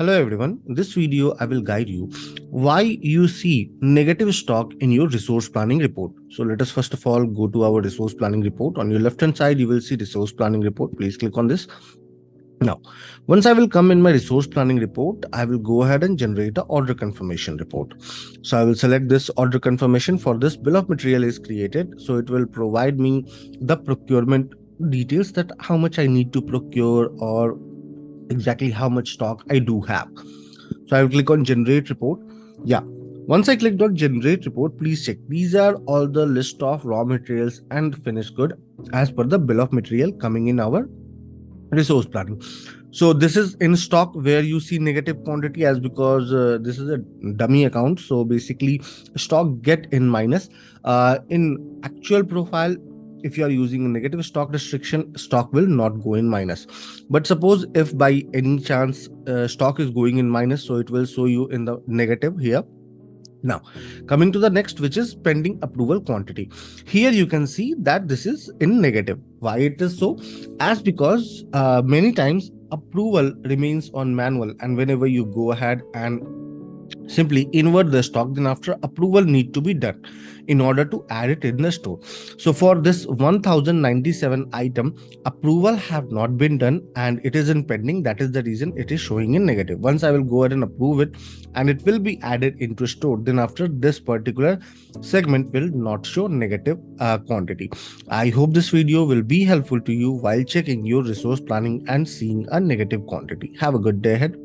Hello everyone, in this video I will guide you why you see negative stock in your resource planning report. So let us first of all go to our resource planning report. On your left hand side you will see resource planning report. Please click on this. Now, once I will come in my resource planning report, I will go ahead and generate a order confirmation report. So I will select this order confirmation. For this, bill of material is created. So it will provide me the procurement details, that how much I need to procure or exactly how much stock I do have. So I will click on generate report. Yeah. Once I clicked on generate report, please check. These are all the list of raw materials and finished good as per the bill of material coming in our resource planning. So this is in stock where you see negative quantity, as because this is a dummy account. So basically stock get in minus. In actual profile, if you are using a negative stock restriction, stock will not go in minus. But suppose if by any chance stock is going in minus, so it will show you in the negative here. Now, coming to the next, which is pending approval quantity. Here you can see that this is in negative. Why it is so? As because many times approval remains on manual, and whenever you go ahead and simply invert the stock, then after approval need to be done in order to add it in the store. So for this 1097 item, approval have not been done and it is in pending. That is the reason it is showing in negative. Once I will go ahead and approve it and it will be added into store, then after this particular segment will not show negative quantity. I hope this video will be helpful to you while checking your resource planning and seeing a negative quantity. Have a good day ahead.